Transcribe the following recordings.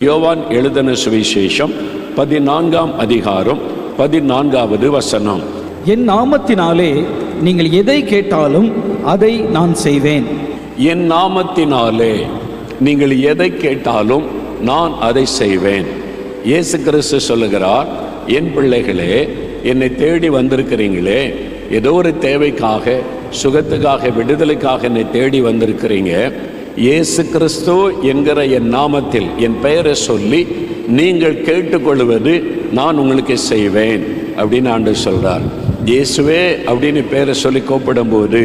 யோவான் எழுதின சுவிசேஷம் 14ஆம் அதிகாரம் 14வது வசனம். என் நாமத்தினாலே நீங்கள் எதை கேட்டாலும் அதை நான் செய்வேன். என் நாமத்தினாலே நீங்கள் எதை கேட்டாலும் நான் அதை செய்வேன். இயேசு கிறிஸ்து சொல்லுகிறார், என் பிள்ளைகளே, என்னை தேடி வந்திருக்கிறீங்களே, ஏதோ ஒரு தேவைக்காக, சுகத்துக்காக, விடுதலைக்காக என்னை தேடி வந்திருக்கிறீங்க. இயேசு கிறிஸ்து என்கிற என் நாமத்தில் என் பெயரை சொல்லி நீங்கள் கேட்டுக்கொள்வது நான் உங்களுக்கு செய்வேன் அப்படின்னு ஆண்டவர் சொல்றார். இயேசுவே அப்படின்னு பெயரை சொல்லி கூப்பிடும்போது,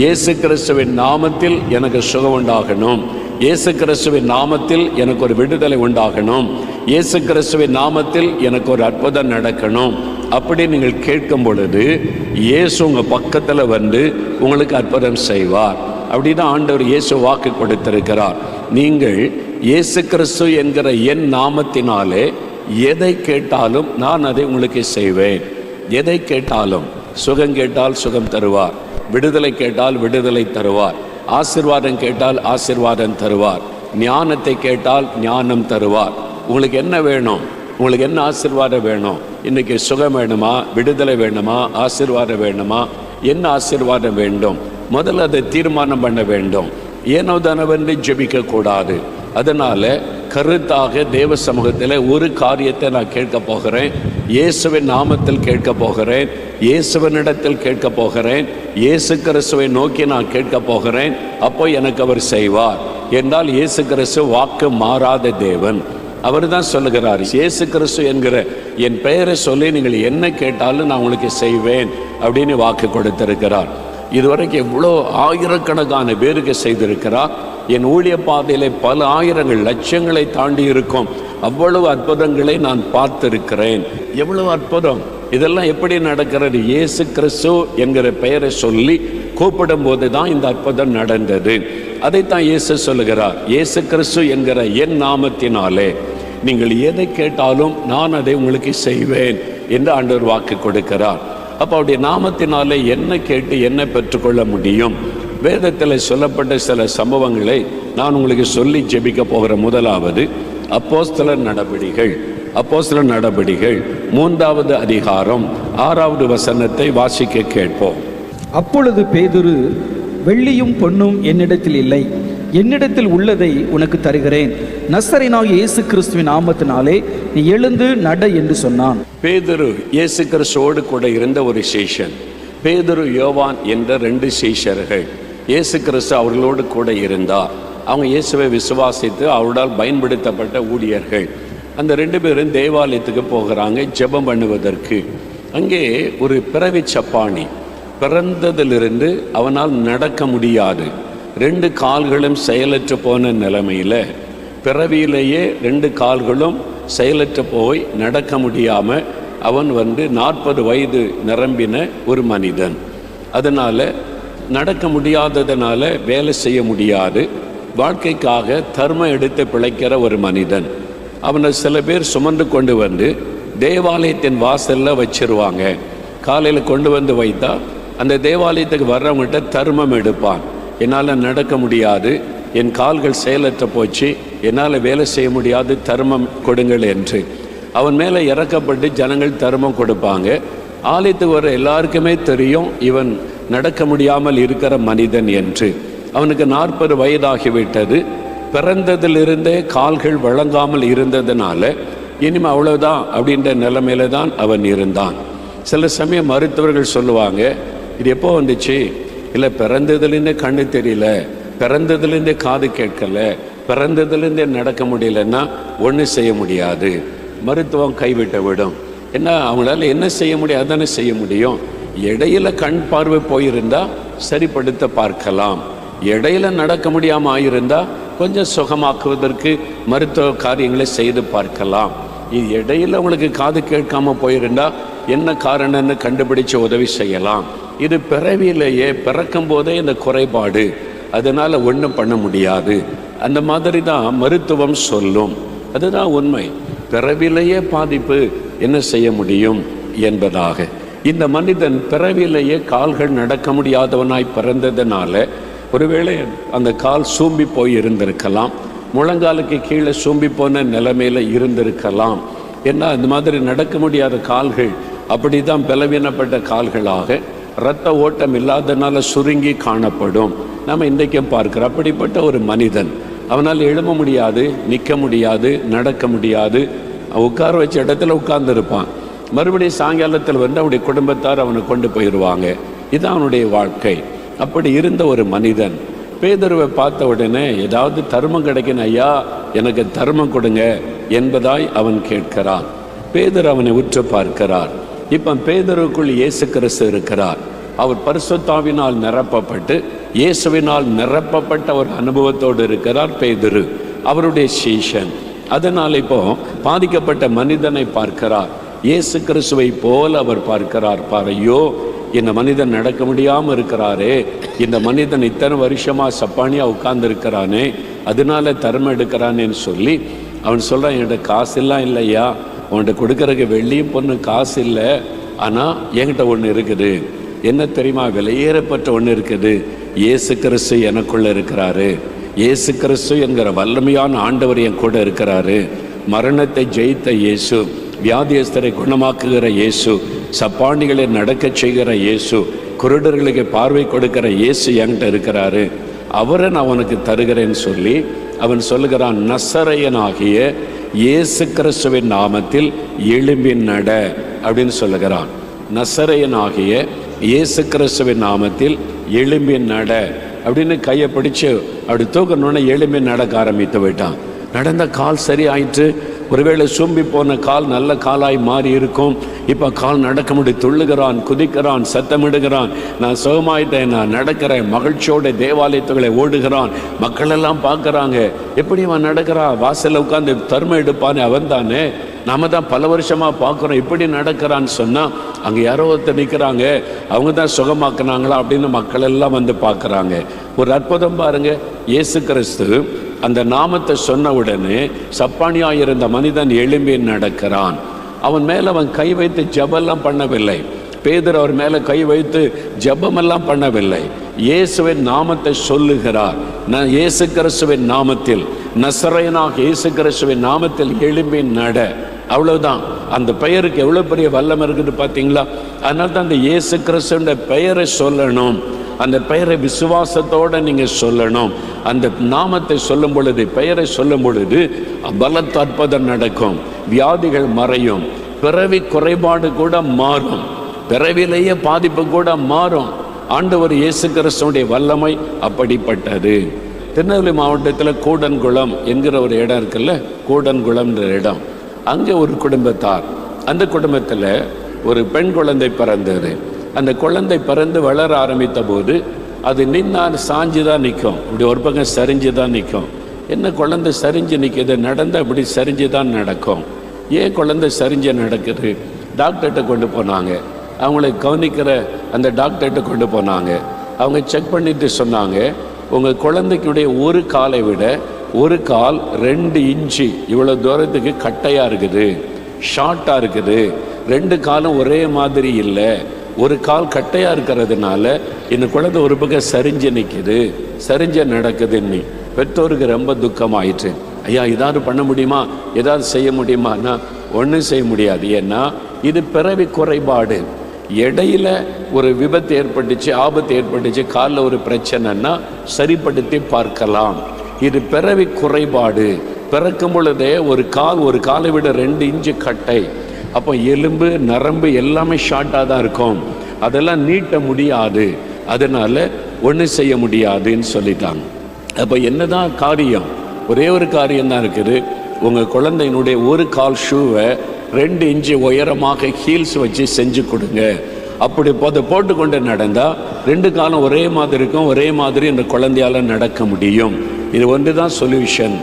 இயேசு கிறிஸ்துவின் நாமத்தில் எனக்கு சுகம் உண்டாகணும், இயேசு கிறிஸ்துவின் நாமத்தில் எனக்கு ஒரு விடுதலை உண்டாகணும், இயேசு கிறிஸ்துவின் நாமத்தில் எனக்கு ஒரு அற்புதம் நடக்கணும் அப்படி நீங்கள் கேட்கும் பொழுது இயேசு உங்கள் பக்கத்தில் வந்து உங்களுக்கு அற்புதம் செய்வார். அப்படிதான் ஆண்டவர் இயேசு வாக்கு கொடுத்திருக்கிறார். நீங்கள் இயேசு கிறிஸ்து என்கிற என் நாமத்தினாலே எதை கேட்டாலும் நான் அதை உங்களுக்கு செய்வேன். எதை கேட்டாலும், சுகம் கேட்டால் சுகம் தருவார், விடுதலை கேட்டால் விடுதலை தருவார், ஆசீர்வாதம் கேட்டால் ஆசீர்வாதம் தருவார், ஞானத்தை கேட்டால் ஞானம் தருவார். உங்களுக்கு என்ன வேணும்? உங்களுக்கு என்ன ஆசீர்வாதம் வேணும்? இன்னைக்கு சுகம் வேணுமா, விடுதலை வேணுமா, ஆசீர்வாதம் வேணுமா? என்ன ஆசீர்வாதம் வேண்டும்? முதல்ல அதை தீர்மானம் பண்ண வேண்டும். ஏனோ தானவென்று ஜெபிக்க கூடாது. அதனால கருத்தாக தேவ சமூகத்தில் ஒரு காரியத்தை நான் கேட்க போகிறேன். இயேசுவின் நாமத்தில் கேட்க போகிறேன், இயேசுவனிடத்தில் கேட்க போகிறேன், இயேசு கிறிஸ்துவை நோக்கி நான் கேட்க போகிறேன். அப்போ எனக்கு அவர் செய்வார் என்றால் இயேசு கிறிஸ்து வாக்கு மாறாத தேவன். அவர் தான் சொல்லுகிறார், இயேசு கிறிஸ்து என்கிற என் பெயரை சொல்லி நீங்கள் என்ன கேட்டாலும் நான் உங்களுக்கு செய்வேன் அப்படின்னு வாக்கு கொடுத்திருக்கிறார். இதுவரைக்கும் எவ்வளோ ஆயிரக்கணக்கான பேருக்கு செய்திருக்கிறார். என் ஊழிய பாதையிலே பல ஆயிரங்கள், லட்சங்களை தாண்டி இருக்கும் அவ்வளவு அற்புதங்களை நான் பார்த்திருக்கிறேன். எவ்வளவு அற்புதம்! இதெல்லாம் எப்படி நடக்கிறது? இயேசு கிறிஸ்து என்கிற பெயரை சொல்லி கூப்பிடும் போது தான் இந்த அற்புதம் நடந்தது. அதைத்தான் இயேசு சொல்லுகிறார், இயேசு கிறிஸ்து என்கிற என் நாமத்தினாலே நீங்கள் எதை கேட்டாலும் நான் அதை உங்களுக்கு செய்வேன் என்று ஆண்டவர் வாக்கு கொடுக்கிறார். அப்போ அவருடைய நாமத்தினாலே என்ன கேட்டு என்ன பெற்றுக்கொள்ள முடியும்? வேதத்தில் சொல்லப்பட்ட சில சம்பவங்களை நான் உங்களுக்கு சொல்லி ஜெபிக்க போகிற முதலாவது அப்போஸ்தலர் நடபடிகள். அப்போஸ்தலர் நடபடிகள் 3வது அதிகாரம் 6வது வசனத்தை வாசிக்க கேட்போம். அப்பொழுது பேதுரு, வெள்ளியும் பொன்னும் என்னிடத்தில் இல்லை, என்னிடத்தில் உள்ளதை உனக்கு தருகிறேன், நசரேயனாகிய இயேசு கிறிஸ்துவின் நாமத்தினாலே நீ எழுந்து நட என்று சொன்னான். பேதுரு இயேசு கிறிஸ்துவோடு கூட இருந்த ஒரு சீஷன். பேதுரு, யோவான் என்ற 2 சீஷர்கள். இயேசு கிறிஸ்து அவர்களோடு கூட இருந்தார். அவங்க இயேசுவை விசுவாசித்து அவரால் பயன்படுத்தப்பட்ட ஊழியர்கள். அந்த 2 பேரும் தேவாலயத்துக்கு போகிறாங்க ஜெபம் பண்ணுவதற்கு. அங்கே ஒரு பிறவி சப்பானி, பிறந்ததிலிருந்து அவனால் நடக்க முடியாது, 2 கால்களும் செயலற்று போன நிலைமையில், பிறவியிலேயே 2 கால்களும் செயலற்று போய் நடக்க முடியாமல் அவன் 40 வயது நிரம்பின ஒரு மனிதன். அதனால் நடக்க முடியாததுனால வேலை செய்ய முடியாது, வாழ்க்கைக்காக தர்மம் எடுத்து பிழைக்கிற ஒரு மனிதன். அவனை சில பேர் சுமந்து கொண்டு வந்து தேவாலயத்தின் வாசலில் வச்சிருவாங்க. காலையில் கொண்டு வந்து வைத்தா அந்த தேவாலயத்துக்கு வர்றவங்ககிட்ட தர்மம் எடுப்பான். என்னால் நடக்க முடியாது, என் கால்கள் செயலற்ற போச்சு, என்னால் வேலை செய்ய முடியாது, தர்மம் கொடுங்கள் என்று அவன் மேலே இறக்கப்பட்டு ஜனங்கள் தர்மம் கொடுப்பாங்க. ஆலயத்துக்கு வர எல்லாருக்குமே தெரியும் இவன் நடக்க முடியாமல் இருக்கிற மனிதன் என்று. அவனுக்கு 40 வயதாகிவிட்டது. பிறந்ததிலிருந்தே கால்கள் வழங்காமல் இருந்ததுனால இனிமே அவ்வளவுதான் அப்படின்ற நிலைமையில தான் அவன் இருந்தான். சில சமயம் மருத்துவர்கள் சொல்லுவாங்க, இது எப்போ வந்துச்சு? இல்லை, பிறந்ததுலேருந்தே கண்ணு தெரியல, பிறந்ததுலேருந்தே காது கேட்கல, பிறந்ததுலேருந்தே நடக்க முடியலன்னா ஒன்றும் செய்ய முடியாது, மருத்துவம் கைவிட்டு விடும். என்ன, அவங்களால என்ன செய்ய முடியும்? அதானே செய்ய முடியும். இடையில கண் பார்வை போயிருந்தா சரிப்படுத்த பார்க்கலாம், இடையில நடக்க முடியாமல் ஆயிருந்தா கொஞ்சம் சுகமாக்குவதற்கு மருத்துவ காரியங்களை செய்து பார்க்கலாம். இது இடையில உங்களுக்கு காது கேட்காம போயிருந்தா என்ன காரணம்னு கண்டுபிடிச்சு உதவி செய்யலாம். இது பிறவியிலேயே பிறக்கும் போதே இந்த குறைபாடு, அதனால ஒன்றும் பண்ண முடியாது. அந்த மாதிரி தான் மருத்துவம் சொல்லும். அதுதான் உண்மை. பிறவிலேயே பாதிப்பு, என்ன செய்ய முடியும் என்பதாக. இந்த மனிதன் பிறவிலேயே கால்கள் நடக்க முடியாதவனாய் பிறந்ததுனால ஒருவேளை அந்த கால் சூம்பி போய் இருந்திருக்கலாம், முழங்காலுக்கு கீழே சூம்பி போன நிலைமையில் இருந்திருக்கலாம். ஏன்னா இந்த மாதிரி நடக்க முடியாத கால்கள் அப்படி தான் பலவீனப்பட்ட கால்களாக இரத்த ஓட்டம் இல்லாதனால சுருங்கி காணப்படும். நம்ம இன்றைக்கும் பார்க்கிறோம். அப்படிப்பட்ட ஒரு மனிதன், அவனால் எழும்ப முடியாது, நிற்க முடியாது, நடக்க முடியாது, உட்கார வச்ச இடத்துல உட்கார்ந்துருப்பான். மறுபடியும் சாயங்காலத்தில் வந்து அவனுடைய குடும்பத்தார் அவனை கொண்டு போயிடுவாங்க. இதுதான் அவனுடைய வாழ்க்கை. அப்படி இருந்த ஒரு மனிதன் பேதுருவை பார்த்த உடனே ஏதாவது தர்மம் கிடைக்கணும் ஐயா, எனக்கு தர்மம் கொடுங்க என்பதாய் அவன் கேட்கிறான். பேதுரு அவனை உற்று பார்க்கிறார். இப்போ பேதுருக்குள் இயேசு கிறிஸ்து இருக்கிறார். அவர் பரிசுத்தாவினால் நிரப்பப்பட்டு இயேசுவினால் நிரப்பப்பட்ட ஒரு அனுபவத்தோடு இருக்கிறார் பேதுரு, அவருடைய சீஷன். அதனால் இப்போ பாதிக்கப்பட்ட மனிதனை பார்க்கிறார். இயேசு கிறிஸ்துவை போல அவர் பார்க்கிறார். பாரையோ, இந்த மனிதன் நடக்க முடியாமல் இருக்கிறாரே, இந்த மனிதன் இத்தனை வருஷமாக சப்பானியாக உட்கார்ந்துருக்கிறானே, அதனால தர்மம் எடுக்கிறானேன்னு சொல்லி அவன் சொல்கிறான், என்கிட்ட காசெல்லாம் இல்லையா, உன்கிட்ட கொடுக்கறதுக்கு வெள்ளியும் பொண்ணு காசு இல்லை, ஆனால் என்கிட்ட ஒன்று இருக்குது. என்ன தெரியுமா? விலையேறப்பட்ட ஒன்று இருக்குது. இயேசு கிறிஸ்து எனக்குள்ளே இருக்கிறாரு. இயேசு கிறிஸ்து என்கிற வல்லமையான ஆண்டவர் என் கூட இருக்கிறாரு. மரணத்தை ஜெயித்த இயேசு, வியாதியஸ்தரை குணமாக்குகிற இயேசு, சப்பானிகளை நடக்க செய்கிற இயேசு, குருடர்களுக்கு பார்வை கொடுக்கிற இயேசு என்கிட்ட இருக்கிறாரு. அவரை நான் உனக்கு தருகிறேன்னு சொல்லி அவன் சொல்லுகிறான், நசரேயனாகிய இயேசு கிறிஸ்துவின் நாமத்தில் எழும்பி நட அப்படின்னு சொல்லுகிறான். நசரேயனாகிய இயேசு கிறிஸ்துவின் நாமத்தில் எழும்பி நட அப்படின்னு கையை பிடிச்சு அப்படி தூக்கணுன்னு எழும்பி நடக்க ஆரம்பித்து விட்டான். நடந்த கால் சரி ஆயிற்று. ஒருவேளை சூம்பி போன கால் நல்ல காலாய் மாறி இருக்கும். இப்போ கால் நடக்க முடியும், துள்ளுகிறான், குதிக்கிறான், சத்தமிடுகிறான், நான் சுகமாயிட்டேன், நான் நடக்கிறேன், மகிழ்ச்சியோட தேவாலயத்துகளை ஓடுகிறான். மக்கள் எல்லாம் பார்க்குறாங்க, எப்படி அவன் நடக்கிறான், வாசலில் உட்காந்து தர்மம் எடுப்பானே அவன் தானே, நாம தான் பல வருஷமாக பார்க்குறோம், இப்படி நடக்கிறான்னு சொன்னால் அங்கே யாரோ ஒருத்தர் நிற்கிறாங்க, அவங்க தான் சுகமாக்குனாங்களா அப்படின்னு மக்கள் எல்லாம் வந்து பார்க்குறாங்க. ஒரு அற்புதம் பாருங்க, இயேசு கிறிஸ்து அந்த நாமத்தை சொன்ன உடனே சப்பானியாக இருந்த மனிதன் எழும்பி நடக்கிறான். அவன் மேலே அவன் கை வைத்து ஜெபமெல்லாம் பண்ணவில்லை. பேதுரு அவர் மேலே கை வைத்து ஜெபமெல்லாம் பண்ணவில்லை. இயேசுவின் நாமத்தை சொல்லுகிறார். நான் இயேசு கிறிஸ்துவின் நாமத்தில், நசரேயனாகிய இயேசு கிறிஸ்துவின் நாமத்தில் எழும்பி நட, அவ்வளவுதான். அந்த பெயருக்கு எவ்வளோ பெரிய வல்லம் இருக்குது பார்த்தீங்களா? அதனால தான் அந்த இயேசு கிறிஸ்துவின் பெயரை சொல்லணும். அந்த பெயரை விசுவாசத்தோடு நீங்கள் சொல்லணும். அந்த நாமத்தை சொல்லும் பொழுது, பெயரை சொல்லும் பொழுது பலத்த அற்புதம் நடக்கும், வியாதிகள் மறையும், பிறவி குறைபாடு கூட மாறும், பிறவிலேயே பாதிப்பு கூட மாறும். ஆண்டவர் இயேசு கிறிஸ்துவுடைய வல்லமை அப்படிப்பட்டது. திருநெல்வேலி மாவட்டத்தில் கூடன்குளம் என்கிற ஒரு இடம் இருக்குல்ல, கூடன்குளம்ன்ற இடம், அங்கே ஒரு குடும்பத்தார், அந்த குடும்பத்தில் ஒரு பெண் குழந்தை பிறந்தது. அந்த குழந்தை பிறந்து வளர ஆரம்பித்த போது அது நின்னால் சாஞ்சு தான் நிற்கும், இப்படி ஒரு பக்கம் சரிஞ்சு தான் நிற்கும். என்ன குழந்தை சரிஞ்சு நிற்கிது, நடந்தால் இப்படி சரிஞ்சு தான் நடக்கும். ஏன் குழந்தை சரிஞ்சு நடக்குது? டாக்டர்கிட்ட கொண்டு போனாங்க. அவங்களை கவனிக்கிற அந்த டாக்டர்கிட்ட கொண்டு போனாங்க. அவங்க செக் பண்ணிட்டு சொன்னாங்க, உங்கள் குழந்தைக்குடைய ஒரு காலை விட ஒரு கால் 2 இன்ச்சு இவ்வளோ தூரத்துக்கு கட்டையாக இருக்குது, ஷார்ட்டாக இருக்குது, 2 காலும் ஒரே மாதிரி இல்லை, ஒரு கால் கட்டையாக இருக்கிறதுனால இந்த குழந்தை ஒரு பக்கம் சரிஞ்சு நிற்கிது, சரிஞ்ச நடக்குதுன்னு பெற்றோருக்கு ரொம்ப துக்கமாயிற்று. ஐயா, ஏதாவது பண்ண முடியுமா, ஏதாவது செய்ய முடியுமான்னா ஒன்றும் செய்ய முடியாது. ஏன்னா இது பிறவி குறைபாடு. இடையில ஒரு விபத்து ஏற்பட்டுச்சு, ஆபத்து ஏற்பட்டுச்சு, காலில் ஒரு பிரச்சனைன்னா சரிப்படுத்தி பார்க்கலாம். இது பிறவி குறைபாடு. பிறக்கும் பொழுதே ஒரு காலை விட 2 இன்ச்சு கட்டை. அப்போ எலும்பு நரம்பு எல்லாமே ஷார்ட்டாக தான் இருக்கும், அதெல்லாம் நீட்ட முடியாது, அதனால ஒன்றும் செய்ய முடியாதுன்னு சொல்லிட்டாங்க. அப்போ என்னதான் காரியம்? ஒரே ஒரு காரியம் தான் இருக்குது. உங்கள் குழந்தையினுடைய ஒரு கால் ஷூவை 2 இன்ச்சு உயரமாக ஹீல்ஸ் வச்சு செஞ்சு கொடுங்க. அப்படி போட்டுக்கொண்டு நடந்தால் 2 காலம் ஒரே மாதிரி இருக்கும், ஒரே மாதிரி இந்த குழந்தையால் நடக்க முடியும். இது ஒன்று தான் சொல்யூஷன்.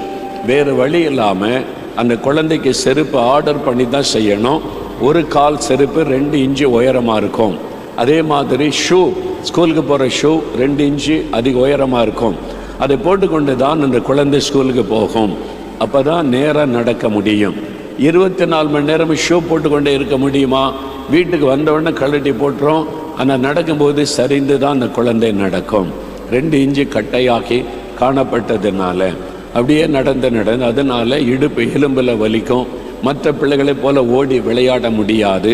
வேறு வழி இல்லாமல் அந்த குழந்தைக்கு செருப்பு ஆர்டர் பண்ணி தான் செய்யணும். ஒரு கால் செருப்பு 2 இன்ச்சு உயரமாக இருக்கும். அதே மாதிரி ஷூ, ஸ்கூலுக்கு போகிற ஷூ 2 இன்ச்சு அதிக உயரமாக இருக்கும். அதை போட்டுக்கொண்டு தான் அந்த குழந்தை ஸ்கூலுக்கு போகும். அப்போ தான் நேராக நடக்க முடியும். 24 மணி நேரம் ஷூ போட்டுக்கொண்டே இருக்க முடியுமா? வீட்டுக்கு வந்தவுடனே கழட்டி போட்டுரும். ஆனால் நடக்கும்போது சரிந்து தான் அந்த குழந்தை நடக்கும். 2 இன்ச்சு கட்டையாகி காணப்பட்டதுனால அப்படியே நடந்து அதனால இடுப்பு எலும்பில் வலிக்கும். மற்ற பிள்ளைகளைப் போல ஓடி விளையாட முடியாது.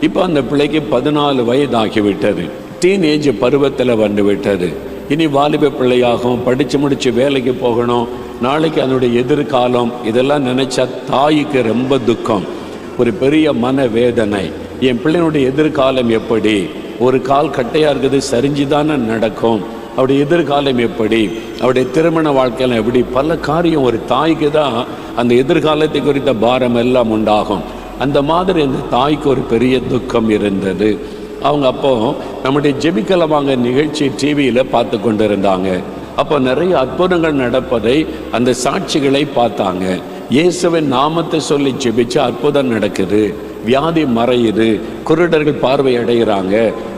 இப்போ அந்த பிள்ளைக்கு 14 வயதாகிவிட்டது. டீனேஜ் பருவத்தில் வந்து விட்டது. இனி வாலிப பிள்ளையாகும், படித்து முடித்து வேலைக்கு போகணும், நாளைக்கு அதனுடைய எதிர்காலம். இதெல்லாம் நினச்சா தாய்க்கு ரொம்ப துக்கம், ஒரு பெரிய மன வேதனை. என் பிள்ளைனுடைய எதிர்காலம் எப்படி? ஒரு கால் கட்டையாக இருக்குது, சரிஞ்சு தானே நடக்கும். அவருடைய எதிர்காலம் எப்படி? அவருடைய திருமண வாழ்க்கையில் எப்படி? பல காரியம். ஒரு தாய்க்கு தான் அந்த எதிர்காலத்தை குறித்த பாரம் எல்லாம் உண்டாகும். அந்த மாதிரி அந்த தாய்க்கு ஒரு பெரிய துக்கம் இருந்தது. அவங்க அப்போ நம்முடைய ஜெபிக்கலவாங்க நிகழ்ச்சி டிவியில் பார்த்து கொண்டு இருந்தாங்க. அப்போ நிறைய அற்புதங்கள் நடப்பதை, அந்த சாட்சிகளை பார்த்தாங்க. இயேசுவின் நாமத்தை சொல்லி ஜெபிச்சு அற்புதம் நடக்குது, வியாதி மறையுது, குருடர்கள் பார்வை அடைகிறாங்க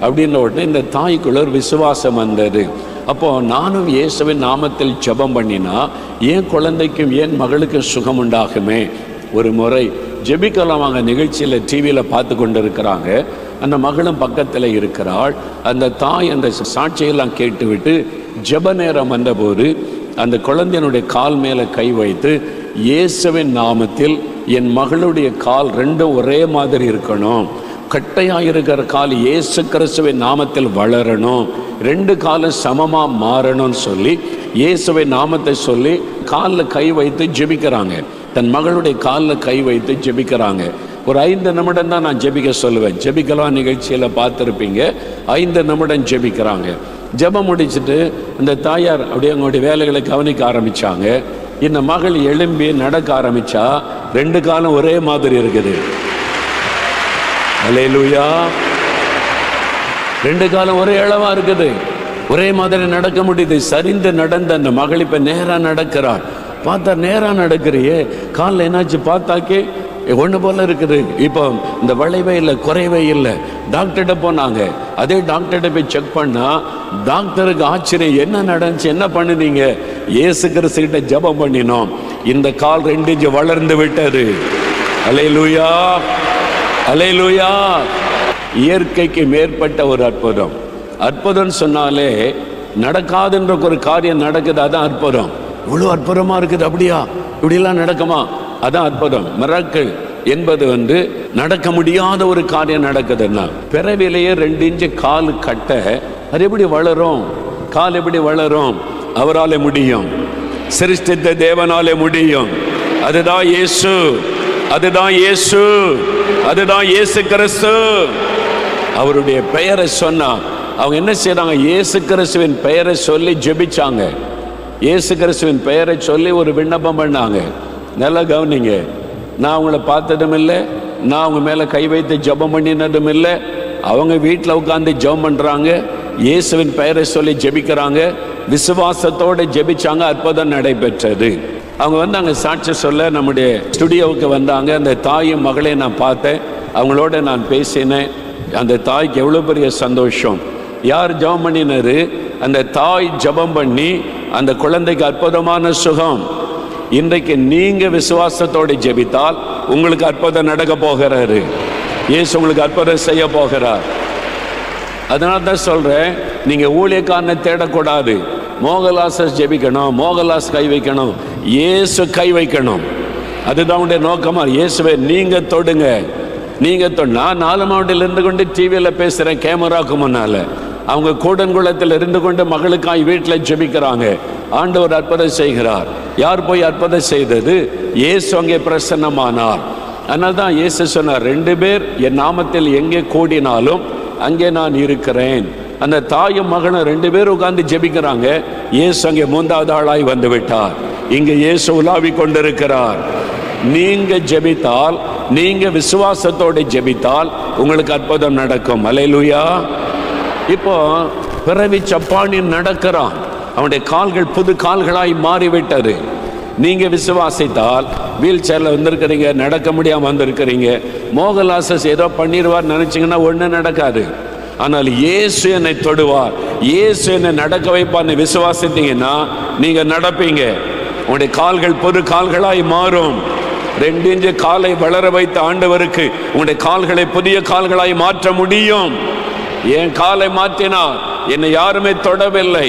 அப்படின்ற உடனே இந்த தாய்க்குள்ள ஒரு விசுவாசம் வந்தது. அப்போ நானும் இயேசுவின் நாமத்தில் ஜெபம் பண்ணினா என் குழந்தைக்கும் என் மகளுக்கும் சுகம் உண்டாகுமே. ஒரு முறை ஜெபிக்கலாம் வாங்க நிகழ்ச்சியில் டிவியில் பார்த்து கொண்டு இருக்கிறாங்க. அந்த மகளும் பக்கத்தில் இருக்கிறாள். அந்த தாய் அந்த சாட்சியெல்லாம் கேட்டுவிட்டு ஜெப நேரம் வந்தபோது அந்த குழந்தையினுடைய கால் மேலே கை வைத்து, இயேசுவின் நாமத்தில் என் மகளுடைய கால் ரெண்டும் ஒரே மாதிரி இருக்கணும், கட்டையாக இருக்கிற கால் இயேசு கிறிஸ்துவின் நாமத்தில் வளரணும், 2 காலும் சமமாக மாறணும்னு சொல்லி இயேசுவின் நாமத்தை சொல்லி காலில் கை வைத்து ஜெபிக்கிறாங்க. தன் மகளுடைய காலில் கை வைத்து ஜெபிக்கிறாங்க. ஒரு 5 நிமிடம் தான் நான் ஜெபிக்க சொல்லுவேன். ஜெபிக்கலாம் நிகழ்ச்சியில் பார்த்துருப்பீங்க. 5 நிமிடம் ஜெபிக்கிறாங்க. ஜெபம் முடிச்சுட்டு அந்த தாயார் அப்படியே அவங்களுடைய வேலைகளை கவனிக்க ஆரம்பித்தாங்க. இந்த மகள் எழும்பி நடக்க ஆரம்பித்தா 2 காலம் ஒரே மாதிரி இருக்குது. அல்லேலூயா. 2 காலம் ஒரே அளவாக இருக்குது, ஒரே மாதிரி நடக்க முடியுது. சரிந்து நடந்த அந்த மகள் இப்போ நேராக நடக்கிறாள். பார்த்தா நேராக நடக்கிறியே, காலில் என்னாச்சு பார்த்தாக்கே ஒன்று போல இருக்குது. இப்போ இந்த வளைவே இல்லை, குறைவே இல்லை. டாக்டர்கிட்ட போனாங்க. அதே டாக்டர்கிட்ட போய் செக் பண்ணால் டாக்டருக்கு ஆச்சரியம், என்ன நடந்துச்சு, என்ன பண்ணுனீங்க? இயேசு கிறிஸ்துகிட்ட ஜெபம் பண்ணினோம், இந்த கால் 2 இன்ச் வளர்ந்து விட்டது. அல்லேலூயா, அல்லேலூயா. இயற்கைக்கு மேற்பட்ட ஒரு அற்புதம். அற்புதம் சொன்னாலே நடக்காதுன்ற ஒரு காரியம் நடக்குது, அதான் அற்புதம். இவ்வளோ அற்புதமாக இருக்குது, அப்படியா, இப்படிலாம் நடக்குமா? அதான் அற்புதம். மிராக்கிள் என்பது நடக்க முடியாத ஒரு காரியம் நடக்குதுன்னா, பிறவிலேயே 2 இன்ச்சு கால் கட்ட, அது எப்படி வளரும்? கால் எப்படி வளரும்? அவராலே முடியும், சிருஷ்டித்த தேவனாலே முடியும். அதுதான் இயேசு, அதுதான் இயேசு, அதுதான் இயேசு கிறிஸ்து. அவருடைய பெயரை சொன்னா அவங்க என்ன செய்றாங்க? இயேசு கிறிஸ்துவின் பெயரை சொல்லி ஜெபிச்சாங்க. இயேசு கிறிஸ்துவின் பெயரை சொல்லி ஒரு விண்ணப்பம் பண்ணாங்க. நல்லா கவனிங்க. நான் அவங்கள பார்த்ததும் இல்லை, நான் அவங்க மேலே கை வைத்து ஜெபம் பண்ணினதும் இல்லை. அவங்க வீட்டில் உட்காந்து ஜெபம் பண்ணுறாங்க, இயேசுவின் பெயரை சொல்லி ஜெபிக்கிறாங்க, விசுவாசத்தோடு ஜெபிச்சாங்க. அற்புதம் நடைபெற்றது. அவங்க அங்கே சாட்சி சொல்ல நம்முடைய ஸ்டுடியோவுக்கு வந்தாங்க. அந்த தாயும் மகளையும் நான் பார்த்தேன், அவங்களோட நான் பேசினேன். அந்த தாய்க்கு எவ்வளோ பெரிய சந்தோஷம். யார் ஜெபம் பண்ணினாரு? அந்த தாய் ஜெபம் பண்ணி அந்த குழந்தைக்கு அற்புதமான சுகம். இன்றைக்கு நீங்க விசுவாசத்தோடு ஜெபித்தால் உங்களுக்கு அற்புதம் நடக்க போகிறாரு. இயேசு உங்களுக்கு அற்புதம் செய்ய போகிறார். அதனால தான் சொல்றேன், நீங்க ஊழியக்காரனை தேடக்கூடாது. மோகலாசஸ் ஜெபிக்கணும், மோகலாஸ் கை வைக்கணும், இயேசு கை வைக்கணும். அதுதான் உடைய நோக்கமா. இயேசுவை நீங்க தொடுங்க, நீங்க நான் 4 மாவட்டத்தில் இருந்து கொண்டு டிவியில் பேசுறேன், கேமராவுக்கு முன்னால. அவங்க கூடன்குளத்தில் இருந்து கொண்டு மகளுக்காய் வீட்டில் ஜெபிக்கிறாங்க. ஆண்டவர் அற்புதம் செய்கிறார். யார் போய் அற்புதம் செய்தது? இயேசு அங்கே பிரசன்னமானார். அதனால தான் இயேசு சொன்னார், 2 பேர் என் நாமத்தில் எங்கே கூடினாலும் அங்கே நான் இருக்கிறேன். அந்த தாயும் மகனும் 2 பேர் உட்கார்ந்து ஜெபிக்கிறாங்க. இயேசு அங்கே 3வது ஆளாய் வந்து விட்டார். இங்கே இயேசு உலாவி கொண்டிருக்கிறார். நீங்க ஜெபித்தால், நீங்க விசுவாசத்தோடு ஜெபித்தால் உங்களுக்கு அற்புதம் நடக்கும். அல்லேலூயா. இப்போ பிறவி சப்பானி நடக்கிறான். அவனுடைய கால்கள் புது கால்களாய் மாறிவிட்டது. நீங்க விசுவாசித்தால், வீல் சேர்ல வந்திருக்கிறீங்க, நடக்க முடியாம வந்திருக்கிறீங்க, மோகலாசஸ் ஏதோ பண்ணிடுவார் நினைச்சீங்கன்னா ஒன்றும் நடக்காது. ஆனால் இயேசு என்னை தொடுவார், இயேசு என்னை நடக்க வைப்பார்னு விசுவாசித்தீங்கன்னா நீங்க நடப்பீங்க. உங்களுடைய கால்கள் புது கால்களாய் மாறும். 2 இன்ச்சு காலை வளர வைத்த ஆண்டவருக்கு உங்களுடைய கால்களை புதிய கால்களாய் மாற்ற முடியும். என் காலை மாற்றினார், என்னை யாருமே தொடவில்லை.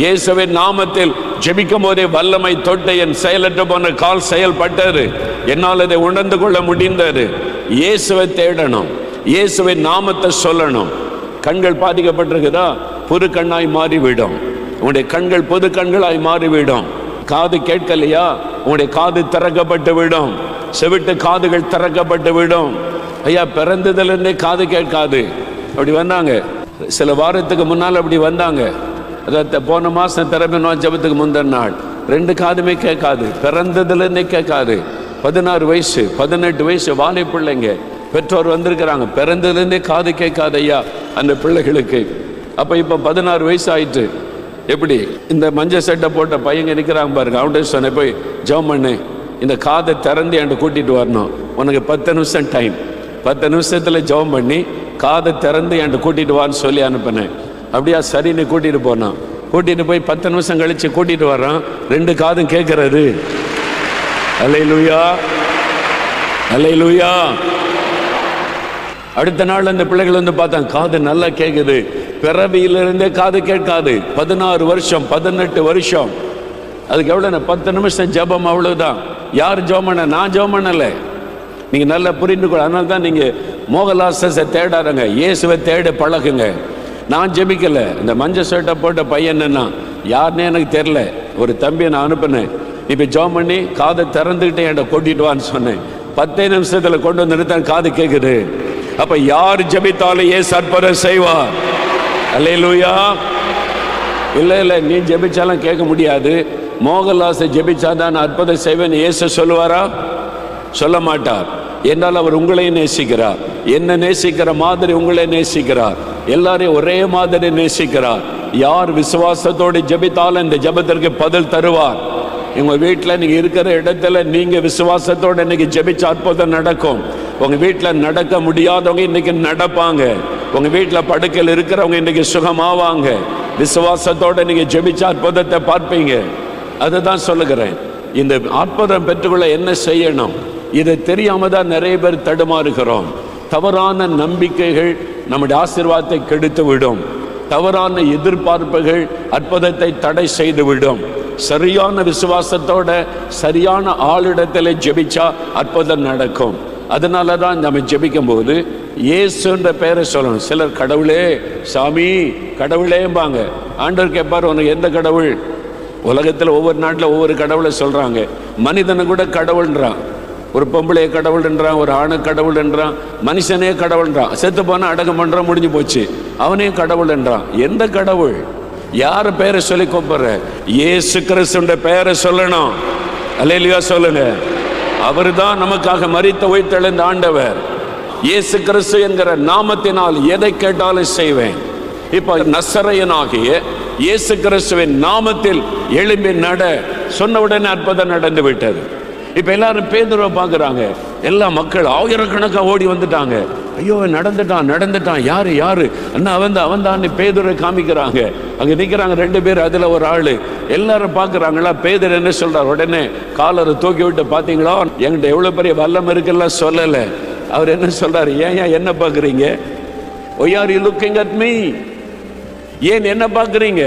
இயேசுவின் நாமத்தில் ஜெபிக்கும் போதே வல்லமை தொட்ட என் செயலற்ற போன கால் செயல்பட்டது. என்னால் அதை உணர்ந்து கொள்ள முடிந்தது. இயேசுவை தேடணும், இயேசுவின் நாமத்தை சொல்லணும். கண்கள் பாதிக்கப்பட்டிருக்குதா, புது கண்ணாய் மாறிவிடும். உங்களுடைய கண்கள் புது கண்களாய் மாறிவிடும். காது கேட்கலையா, உங்களுடைய காது திறக்கப்பட்டு விடும். செவிட்டு காதுகள் திறக்கப்பட்டு விடும். ஐயா, பிறந்ததுலேருந்தே காது கேட்காது. அப்படி வந்தாங்க சில வாரத்துக்கு முன்னால், அப்படி வந்தாங்க. அதாவது போன மாதம் திறமை ஜபத்துக்கு முந்தின நாள் 2 காதுமே கேட்காது. பிறந்ததுலேருந்தே கேட்காது. 16 வயசு 18 வயசு வாழை பிள்ளைங்க பெற்றோர் வந்திருக்கிறாங்க. பிறந்ததுலேருந்தே காது கேட்காது ஐயா அந்த பிள்ளைகளுக்கு. அப்போ இப்போ 16 வயசு ஆயிட்டு. எப்படி இந்த மஞ்சள் சட்டை போட்ட பையங்க நிற்கிறாங்க பாருங்க. அவன்கிட்ட சொன்னேன், போய் ஜெபம் பண்ணு, இந்த காதை திறந்து என்கிட்ட கூட்டிகிட்டு வரணும். உனக்கு 10 நிமிஷம் டைம், 10 நிமிஷத்தில் ஜெபம் பண்ணி காதை திறந்து என்கிட்ட கூட்டிகிட்டு வான்னு சொல்லி அனுப்பினேன். அப்படியா, சரின்னு கூட்டிகிட்டு போனான். கூட்டிகிட்டு போய் 10 நிமிஷம் கழித்து கூட்டிகிட்டு வர்றான். 2 காதும் கேட்கறது. அல்லேலூயா, அல்லேலூயா. அடுத்த நாள் அந்த பிள்ளைகள் வந்து பார்த்தாங்க, காது நல்லா கேட்குது. பிறவியிலிருந்தே காது கேட்காது. 16 வருஷம் 18 வருஷம். அதுக்கு எவ்வளோ? 10 நிமிஷம் ஜெபம், அவ்வளவுதான். யார் ஜெபம் பண்ண? நான் ஜெபம் பண்ணலை. நீங்கள் நல்லா புரிந்து கொள்ள. அதனால தான் நீங்கள் மோகலாசை தேடாதங்க, இயேசுவை தேட பழகுங்க. நான் ஜெபிக்கலை. இந்த மஞ்சள் சட்டை போட்ட பையன் என்ன யாருன்னே எனக்கு தெரில. ஒரு தம்பியை நான் அனுப்பினேன். இப்போ ஜெபம் பண்ணி காதை திறந்துக்கிட்டே என்கிட்ட கூட்டிட்டு வான்னு சொன்னேன். 10 நிமிஷத்தில் கொண்டு வந்து நிறுத்தேன், காது கேட்குது. அப்போ யார் ஜெபித்தாலும் இயேசு அற்புதம் செய்வார். அல்லேலூயா. இல்லை நீ ஜெபிச்சாலும் கேட்க முடியாது. மோகன்லாஸை ஜெபிச்சாதான் நான் அற்புதம் செய்வேன் இயேசு சொல்லுவாரா? சொல்ல மாட்டார். என்றால் அவர் உங்களையும் நேசிக்கிறார். என்ன நேசிக்கிற மாதிரி உங்களை நேசிக்கிறார். எல்லாரையும் ஒரே மாதிரி நேசிக்கிறார். யார் விசுவாசத்தோடு ஜெபித்தாலும் இந்த ஜெபத்திற்கு பதில் தருவார். உங்க வீட்டில் நீங்க இருக்கிற இடத்துல நீங்க விசுவாசத்தோடு இன்னைக்கு ஜெபிச்ச அற்புதம் நடக்கும். உங்க வீட்டில் நடக்க முடியாதவங்க இன்னைக்கு நடப்பாங்க. உங்க வீட்டில் படுக்கையில் இருக்கிறவங்க இன்னைக்கு சுகமாவாங்க. விசுவாசத்தோட நீங்க ஜெபிச்ச அற்புதத்தை பார்ப்பீங்க. அதுதான் சொல்லுகிறேன். இந்த அற்புதம் பெற்றுக்கொள்ள என்ன செய்யணும்? இதை தெரியாம தான் நிறைய பேர் தடுமாறுகிறோம். தவறான நம்பிக்கைகள் நம்முடைய ஆசீர்வாதத்தை கெடுத்து விடும். தவறான எதிர்பார்ப்புகள் அற்புதத்தை தடை செய்து விடும். சரியான விசுவாசத்தோட சரியான ஆளிடத்தில் ஜெபிச்சா அற்புதம் நடக்கும். அதனால தான் நம்ம ஜெபிக்கும் போது இயேசுன்ற பெயரை சொல்லணும். சிலர் கடவுளே சாமி கடவுளேம்பாங்க. ஆண்டவர் கேட்பார், உனக்கு எந்த கடவுள்? உலகத்தில் ஒவ்வொரு நாட்டில் ஒவ்வொரு கடவுளை சொல்றாங்க. மனிதனை கூட கடவுள்ன்றான். ஒரு பொம்பளைய கடவுள்ன்றான், ஒரு ஆணை கடவுள்ன்றான், மனுஷனே கடவுள்ன்றான். செத்து போனால் அடக்கம் பண்ணுறான், முடிஞ்சு போச்சு. அவனே கடவுள்ன்றான். எந்த கடவுள்? யார் பெயரை சொல்லி கூப்பிடுற? இயேசு கிறிஸ்துன்ற பெயரை சொல்லணும். அல்லேலூயா சொல்லுங்க. அவர் தான் நமக்காக மரித்த உயிர்த்தெழுந்த ஆண்டவர். இயேசு கிறிஸ்து என்கிற நாமத்தினால் எதை கேட்டாலும் செய்வேன். இப்ப நசரேயனாகிய இயேசு கிறிஸ்துவின் நாமத்தில் எழும்பி நட சொன்ன உடனே அற்புதம் நடந்து விட்டது. இப்ப எல்லாரும் பேதுருவை பார்க்குறாங்க. எல்லா மக்கள் ஆயிரக்கணக்காக ஓடி வந்துட்டாங்க. ஐயோ நடந்துட்டான் யாரு அண்ணா அவன் தான் பேதுரை காமிக்கிறாங்க. அங்க நிற்கிறாங்க 2 பேர், அதுல ஒரு ஆளு. எல்லாரும் பார்க்குறாங்களா? பேதுரு என்ன சொல்றார்? உடனே காலரை தூக்கி விட்டு, பார்த்தீங்களா என்கிட்ட எவ்வளோ பெரிய வல்லம் இருக்குல்ல சொல்லலை. அவர் என்ன சொல்றாரு? ஏன் என்ன பார்க்குறீங்க? Why are you looking at me? ஏன் என்ன பார்க்குறீங்க?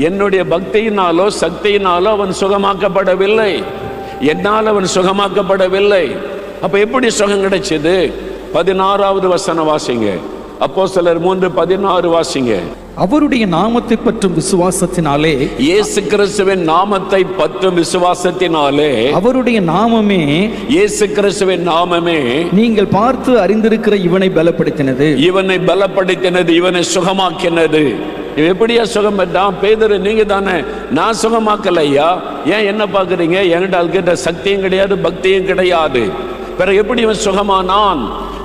என்னுடைய பக்தியினாலோ சக்தியினாலோ அவன் சுகமாக்கப்படவில்லை. என்னால் அவன் சுகமாக்கப்படவில்லை. அப்ப எப்படி சுகம் கிடைச்சது? 16வது வசனம் வாசிங்க. அப்போஸ்தலர் 3:16 வாசிங்க. அவருடைய நாமத்தை பற்றும் விசுவாசத்தினாலே, இயேசு கிறிஸ்துவின் நாமத்தை பற்றும் விசுவாசத்தினாலே, அவருடைய நாமமே, இயேசு கிறிஸ்துவின் நாமமே நீங்கள் பார்த்து அறிந்திருக்கிற இவனை பலப்படுத்தினது, இவனை சுகமாக்கினது. எப்படியா சுகம் பெற்றான்? பேதுரு, நீங்க தானே. நான் சுகமாக்கலையா? ஏன் என்ன பார்க்குறீங்க? என்கிட்ட அதுக்கிட்ட சக்தியும் கிடையாது, பக்தியும் கிடையாது. பிறகு எப்படி இவன் சுகமானான்?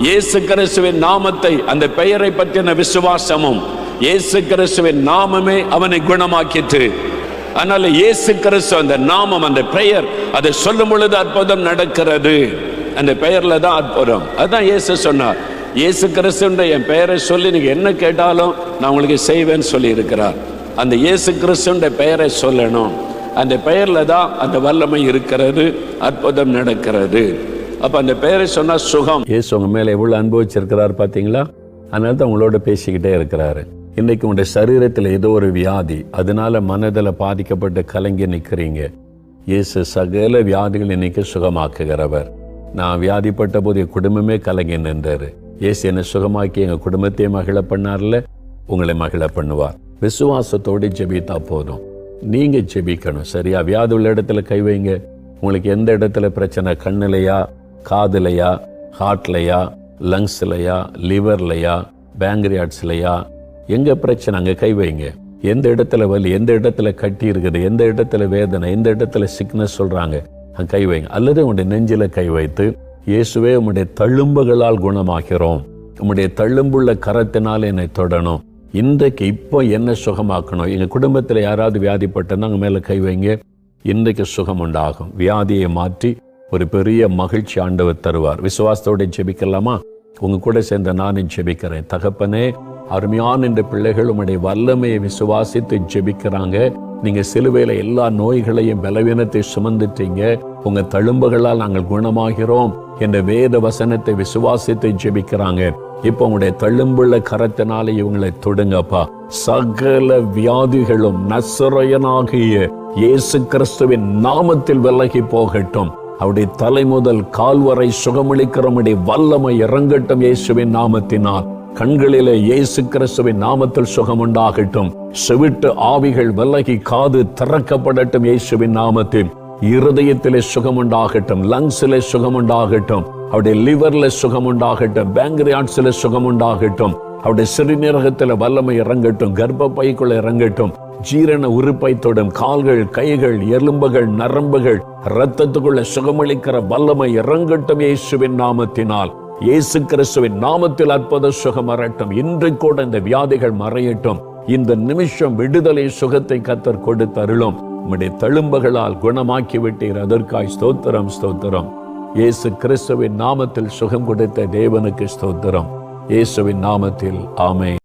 இயேசு கிறிஸ்துவின் நாமத்தை, அந்த பெயரை பற்றின விசுவாசமும் இயேசு கிறிஸ்துவின் நாமமே அவனை குணமாக்கிற்று. அதனால இயேசு கிறிஸ்து அந்த நாமம், அந்த பெயர், அதை சொல்லும் பொழுது அற்புதம் நடக்கிறது. அந்த பெயர்ல தான் அற்புதம். அதுதான் இயேசு சொன்னார். இயேசு கிறிஸ்துன்ற என் பெயரை சொல்லி நீங்க என்ன கேட்டாலும் நான் உங்களுக்கு செய்வேன்னு சொல்லி இருக்கிறார். அந்த இயேசு கிறிஸ்துன்ற பெயரை சொல்லணும். அந்த பெயர்ல தான் அந்த வல்லமை இருக்கிறது, அற்புதம் நடக்கிறது. அப்ப அந்த பெயரை சொன்னா சுகம். இயேசு உங்க மேல எவ்வளவு அனுபவிச்சிருக்கிறார் பார்த்தீங்களா? அதனால தான் உங்களோட பேசிக்கிட்டே இருக்கிறாரு. இன்னைக்கு உங்களுடைய சரீரத்தில் ஏதோ ஒரு வியாதி, அதனால மனதில் பாதிக்கப்பட்டு கலங்கி நிற்கிறீங்க. இயேசு சகல வியாதிகள் இன்னைக்கு சுகமாக்குகிறவர். நான் வியாதிப்பட்ட போது என் குடும்பமே கலங்கி நின்றாரு. இயேசு என்னை சுகமாக்கி எங்கள் குடும்பத்தையே மகிழ பண்ணார்ல, உங்களை மகிழ பண்ணுவார். விசுவாசத்தோடு ஜெபித்தா போதும். நீங்க ஜெபிக்கணும். சரியா? வியாதி உள்ள இடத்துல கை வைங்க. உங்களுக்கு எந்த இடத்துல பிரச்சனை, கண்ணுலையா, காதுலையா, ஹார்ட்லையா, லங்ஸ்லையா, லிவர்லையா, பேங்க்ரியாட்ஸ்லையா, எங்க பிரச்சனை அங்கே கை வைங்க. எந்த இடத்துல வலி, எந்த இடத்துல கட்டி இருக்குது, எந்த இடத்துல வேதனை, எந்த இடத்துல சிக்னஸ் சொல்றாங்க, அங்கே கை வைங்க. அல்லது உங்களுடைய நெஞ்சில கை வைத்து, இயேசுவே உம்முடைய தழும்புகளால் குணமாக்கிறோம், உம்முடைய தழும்புள்ள கரத்தினால் என்னை தொடணும், இன்றைக்கு இப்போ என்ன சுகமாக்கணும். எங்கள் குடும்பத்தில் யாராவது வியாதிப்பட்டனா அங்கே மேலே கை வைங்க. இன்றைக்கு சுகம் உண்டாகும். வியாதியை மாற்றி ஒரு பெரிய மகிழ்ச்சி ஆண்டவர் தருவார். விசுவாசத்தோட ஜெபிக்கலாமா? உங்க கூட சேர்ந்த நானும் ஜெபிக்கிறேன். தகப்பனே, அருமையான இந்த பிள்ளைகள் உம்முடைய வல்லமையை விசுவாசித்து ஜெபிக்கிறாங்க. நீங்க சிலுவையில எல்லா நோய்களையும் பலவீனத்தை சுமந்துட்டீங்க. உங்க தழும்புகளால் நாங்கள் குணமாகிறோம் என்ற வேத வசனத்தை விசுவாசித்து ஜெபிக்கிறாங்க. இப்ப உங்களுடைய தழும்புள்ள கரத்தினால இவங்களை தொடுங்கப்பா. சகல வியாதிகளும் நசரேயனாகிய இயேசு கிறிஸ்துவின் நாமத்தில் விலகி போகட்டும். அவருடைய தலை முதல் கால் வரை சுகமளிக்கிறவருடைய வல்லமை இறங்கட்டும் இயேசுவின் நாமத்தினால். கண்களிலே இயேசு கிறிஸ்துவின் நாமத்தில் சுகம் உண்டாகட்டும். செவிட்டு ஆவிகள் விலகி காது திறக்கப்படட்டும் இயேசுவின் நாமத்தில். இருதயத்திலே சுகம் உண்டாகட்டும், லங்ஸிலே சுகம் உண்டாகட்டும், அவருடைய லிவர்ல சுகம் உண்டாகட்டும், பேங்க்ரியாட்ஸ்ல சுகம் உண்டாகட்டும், அவருடைய சிறுநீரகத்தில் வல்லமை இறங்கட்டும், கர்ப்பப்பைக்குள்ள இறங்கட்டும், ஜீரண உறுப்பை தொடும், கால்கள், கைகள், எலும்புகள், நரம்புகள், இரத்தத்துக்குள்ள சுகமளிக்கிற வல்லமை இறங்கட்டும் இயேசுவின் நாமத்தினால். இயேசு கிறிஸ்துவின் நாமத்தில் அற்புத சுகம் வரட்டும். இன்றைக்கு கூட இந்த வியாதிகள் மறையட்டும். இந்த நிமிஷம் விடுதலை சுகத்தை கர்த்தர் கொடுத்தருளும். உம்முடைய தழும்புகளால் குணமாக்கி விட்டீர். அதற்காய் ஸ்தோத்திரம், ஸ்தோத்திரம். இயேசு கிறிஸ்துவின் நாமத்தில் சுகம் கொடுத்த தேவனுக்கு ஸ்தோத்திரம். இயேசுவின் நாமத்தில் ஆமென்.